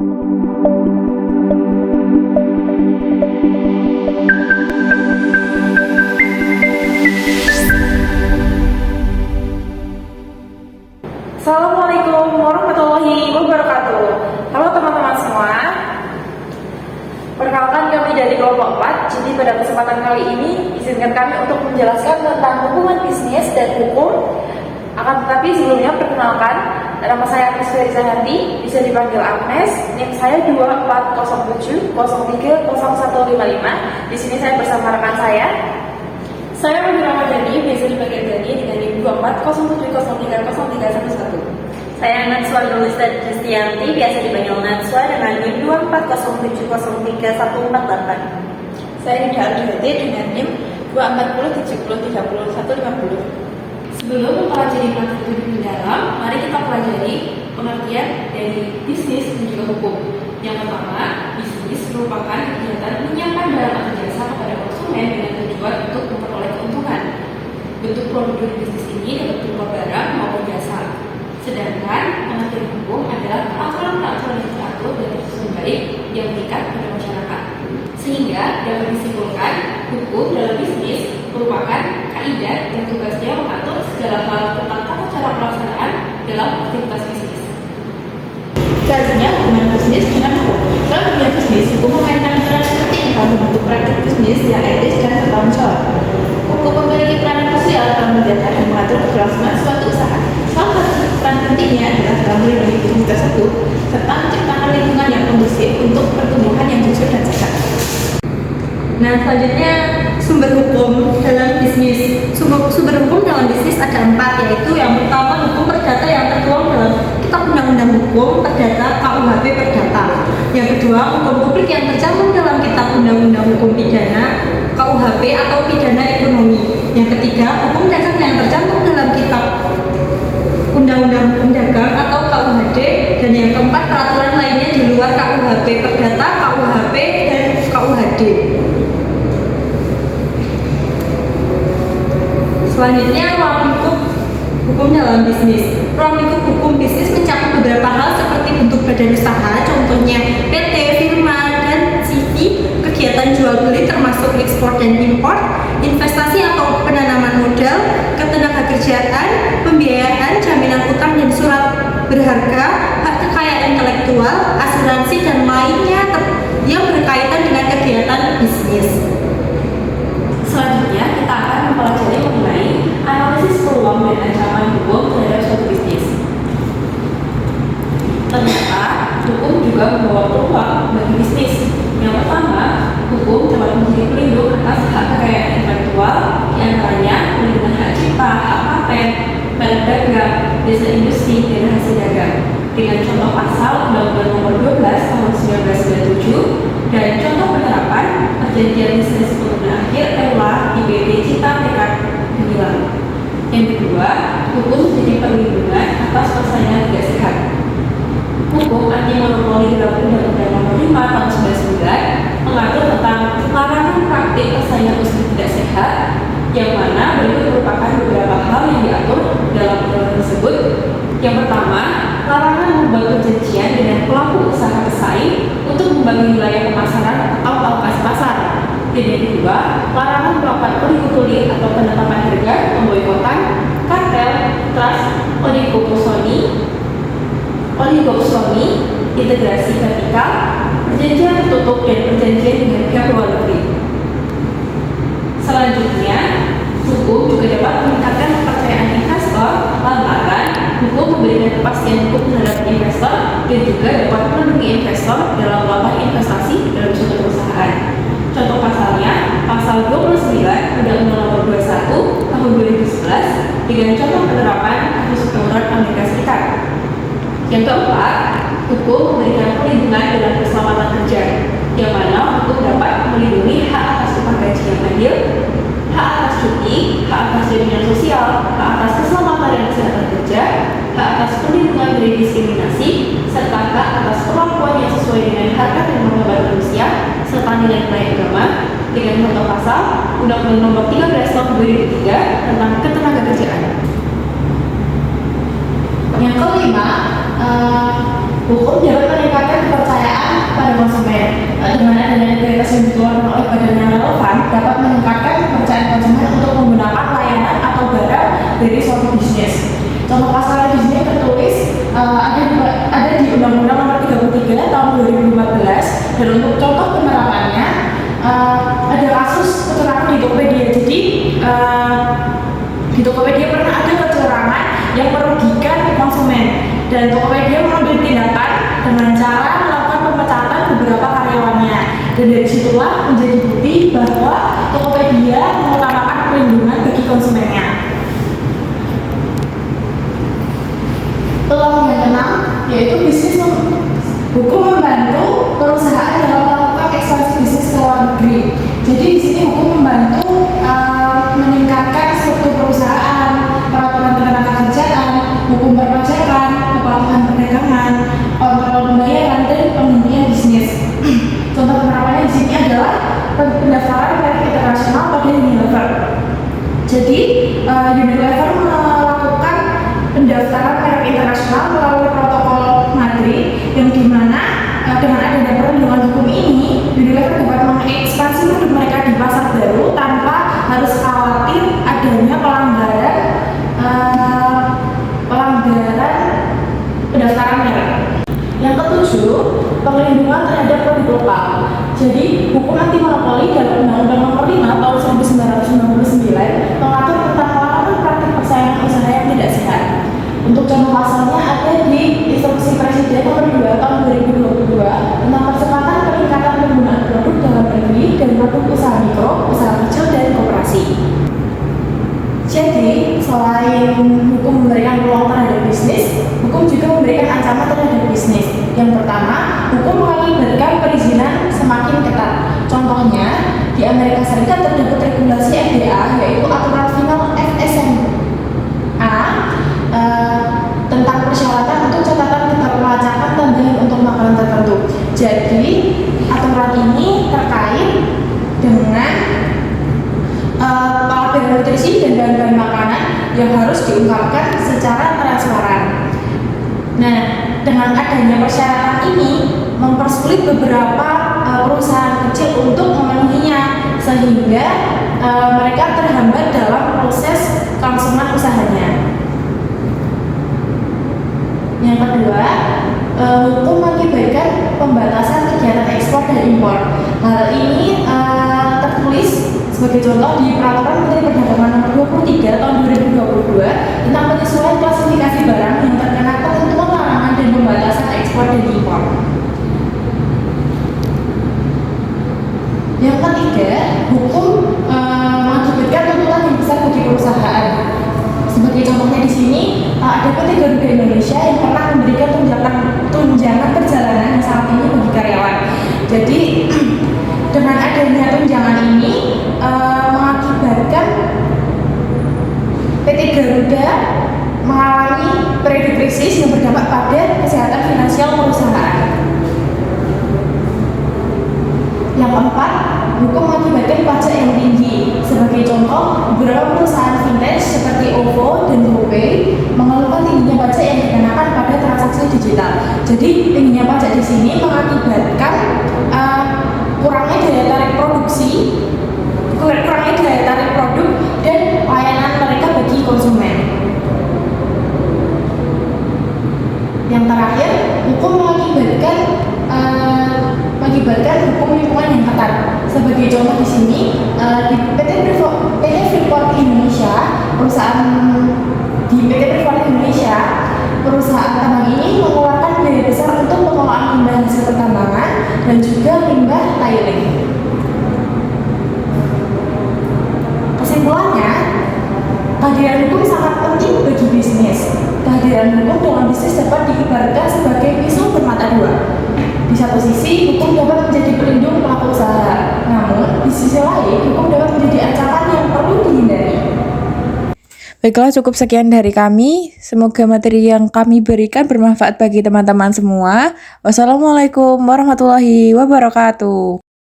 Assalamualaikum warahmatullahi wabarakatuh. Halo teman-teman semua. Perkenalkan kami dari kelompok 4. Jadi pada kesempatan kali ini izinkan kami untuk menjelaskan tentang hubungan bisnis dan hukum. Akan tetapi sebelumnya perkenalkan, nama saya Agnes Ferizahandi, bisa dipanggil Agnes. NIM saya 2407030155. Di sini saya bersama rekan saya. Saya Mami Ramadhani, biasa dipanggil Dani dengan NIM 2407030311. Saya Natswa Nurulisa Kristianti, biasa dipanggil Natswa dengan NIM 2407031448. Saya Nida Arjunati dengan NIM 240703150. Sebelum mempelajari materi lebih mendalam, mari kita pelajari pengertian dari bisnis dan juga hukum. Yang pertama, bisnis merupakan kegiatan menyiapkan barang atau jasa kepada konsumen dengan tujuan untuk memperoleh keuntungan. Bentuk produk dari bisnis ini dapat berupa barang maupun jasa. Sedangkan pengertian hukum adalah peraturan-peraturan yang diatur dan disusun baik yang mengikat pada masyarakat. Sehingga dapat disimpulkan, hukum dalam bisnis merupakan kaidah yang tugasnya mengatur segala hal tentang tata cara pelaksanaan dalam aktivitas bisnis. Selanjutnya, hubungan bisnis dengan hukum. Dalam dunia bisnis, hukum memainkan peran penting dalam membentuk praktik bisnis yang etis dan bertanggung jawab. Hukum memiliki peranan krusial dalam menjaga dan mengatur keberlangsungan suatu usaha. Salah satu peran pentingnya adalah dalam melindungi bisnis tersebut serta menciptakan lingkungan yang kondusif untuk pertumbuhan yang jujur dan sehat. Nah, selanjutnya sumber hukum dalam bisnis. Sumber hukum dalam bisnis ada 4, yaitu yang pertama hukum perdata yang tertuang dalam Kitab Undang-Undang Hukum Perdata KUHP Perdata. Yang kedua, hukum publik yang tercantum dalam Kitab Undang-Undang Hukum Pidana KUHP atau Pidana Ekonomi. Yang ketiga, hukum dasar yang tercantum dalam Kitab Undang-Undang Hukum Dagang atau KUHD. Dan yang keempat, peraturan lainnya di luar KUHP Perdata, KUHP, dan KUHD. Selanjutnya, ruang lingkup hukum dalam bisnis. Ruang lingkup hukum bisnis mencakup beberapa hal seperti bentuk badan usaha, contohnya PT, firma, dan CV, kegiatan jual beli termasuk ekspor dan impor, investasi atau penanaman modal, ketenagakerjaan, pembiayaan, jaminan utang dan surat berharga, hak kekayaan intelektual, asuransi dan lainnya yang berkaitan dengan kegiatan bisnis. Selanjutnya, kita akan mempelajari mengenai analisis peluang dan ancaman hukum terhadap suatu bisnis. Ternyata, hukum juga membawa peluang bagi bisnis. Yang pertama, hukum dapat menjadi pelindung atas hak kekayaan intelektual, di antaranya perlindungan hak cipta, hak paten, merek dagang, jasa industri, dan hasil dagang. Dengan contoh pasal Undang-Undang Nomor 12 Tahun 1997 dan contoh penerapan perjanjian lisensi pengguna akhir EULA di BP Cita Tekad Gemilang. Yang kedua, hukum menjadi perlindungan atas persaingan tidak sehat. Hukum anti monopoli dalam Undang-Undang Nomor 5 Tahun 1999 mengatur tentang larangan praktik persaingan usaha tidak sehat, yang mana berikut merupakan beberapa hal yang diatur dalam undang-undang tersebut. Yang pertama, larangan membuat perjanjian dengan pelaku usaha pesaing untuk membagi wilayah pemasaran atau alokasi pasar. Dan yang kedua, larangan melakukan oligopoli atau penetapan harga, pemboikotan, kartel, trust, oligopsoni, integrasi vertikal, perjanjian tertutup dan perjanjian dengan pihak luar negeri. Selanjutnya, hukum juga dapat meningkatkan kepercayaan investor lantaran hukum memberikan kepastian hukum terhadap investor dan juga dapat melindungi investor dalam melakukan investasi dalam suatu perusahaan. Contoh pasalnya, pasal 29 Undang-Undang Nomor 21 Tahun 2011 dengan contoh penerapan kasus keturunan Amerika Serikat. Yang keempat, hukum memberikan perlindungan dalam keselamatan kerja, yang mana hukum dapat melindungi hak atas upah gaji yang adil, hak atas cuti, hak atas jaminan sosial, hak atas keselamatan dan kesehatan kerja, hak atas perlindungan dari diskriminasi, serta hak atas perlakuan yang sesuai dengan harkat dan martabat manusia, serta nilai-nilai agama, dengan contoh pasal Undang-Undang Nomor 13 Tahun 2003 tentang ketenagakerjaan. Yang kelima, hukum dapat meningkatkan kepercayaan adanya integritas yang dikeluarkan oleh badan yang relevan dapat meningkatkan kepercayaan konsumen untuk menggunakan layanan atau barang dari suatu bisnis. Contoh pasalnya di sini tertulis ada di Undang-Undang Nomor 33 Tahun 2014, dan untuk contoh penerapannya ada kasus kecurangan di Tokopedia. Jadi di Tokopedia pernah ada kecurangan yang merugikan konsumen, dan Tokopedia mengambil tindakan dengan cara melakukan pemecatan beberapa karyawannya, dan dari situlah menjadi bukti bahwa Tokopedia mengutamakan perlindungan bagi konsumennya. Peluang yang keenam yaitu bisnis hukum membantu perusahaan dalam melakukan ekspansi bisnis ke luar negeri. Jadi di sini hukum membantu meningkatkan struktur perusahaan, peraturan ketenagakerjaan, hukum perpajakan, kepatuhan perdagangan, kontrol pembayaran, dan penghentian bisnis. Contoh penerapannya di sini adalah pendaftaran merek internasional pada Unilever. Jadi Unilever melakukan pendaftaran merek internasional melalui protokol Madrid, yang dimana dengan adanya perlindungan hukum ini, Unilever dapat mengekspansi produk mereka di pasar baru tanpa harus khawatir adanya pelanggaran pendaftaran merek. Yang ketujuh, perlindungan terhadap produk lokal. Jadi hukum anti monopoli dalam Undang-Undang Nomor 5 Tahun 1999 mengatur tentang larangan praktik persaingan usaha yang tidak sehat. Untuk contoh pasalnya ada di Instruksi Presiden Nomor 2 Tahun 2022 tentang percepatan peningkatan penggunaan produk dalam negeri dan produk usaha mikro, usaha kecil, dan koperasi. Jadi, selain hukum memberikan peluang terhadap bisnis, hukum juga memberikan ancaman terhadap bisnis. Yang pertama, hukum mengakibatkan perizinan semakin ketat. Contohnya, di Amerika Serikat terdapat regulasi FDA, yaitu aturan final FSMA tentang persyaratan untuk catatan keterlacakan tambahan untuk makanan tertentu. Jadi, aturan ini terkait dengan pelabelan nutrisi dan bahan-bahan makanan yang harus diungkapkan secara transparan. Nah, dengan adanya persyaratan ini mempersulit beberapa perusahaan kecil untuk memenuhinya, sehingga mereka terhambat dalam proses kelangsungan usahanya. Yang kedua, hukum mengakibatkan pembatasan kegiatan ekspor dan impor. Hal ini tertulis sebagai contoh di Peraturan Menteri Perdagangan Nomor 23 Tahun 2022 tentang penyesuaian klasifikasi barang yang terkena ketentuan larangan dan pembatasan ekspor dan impor. Yang ketiga, hukum mengakibatkan tuntutan yang besar bagi perusahaan. Sebagai contohnya di sini ada PT Garuda Indonesia yang pernah memberikan tunjangan perjalanan yang sangat tinggi bagi karyawan. Jadi dengan adanya tunjangan ini mengakibatkan PT Garuda mengalami periode krisis yang berdampak pada kesehatan finansial perusahaan. Yang keempat, hukum mengakibatkan pajak yang tinggi. Sebagai contoh, beberapa perusahaan fintech seperti OVO dan GoPay mengeluhkan tingginya pajak yang dikenakan pada transaksi digital. Jadi tingginya pajak di sini mengakibatkan kurangnya daya tarik produksi, kurangnya daya tarik produk dan layanan mereka bagi konsumen. Yang terakhir, hukum mengakibatkan hukum lingkungan yang ketat. Sebagai contoh di sini di PT Freeport Indonesia, perusahaan tambang ini mengeluarkan biaya besar untuk pengelolaan limbah hasil pertambangan dan juga limbah tiling. Kesimpulannya, kehadiran hukum sangat penting bagi bisnis. Kehadiran hukum dalam bisnis dapat diibaratkan sebagai pisau bermata dua. Di satu sisi, hukum dapat menjadi pelindung pelaku usaha. Namun, di sisi lain, hukum dapat menjadi ancaman yang perlu dihindari. Baiklah, cukup sekian dari kami. Semoga materi yang kami berikan bermanfaat bagi teman-teman semua. Wassalamualaikum warahmatullahi wabarakatuh.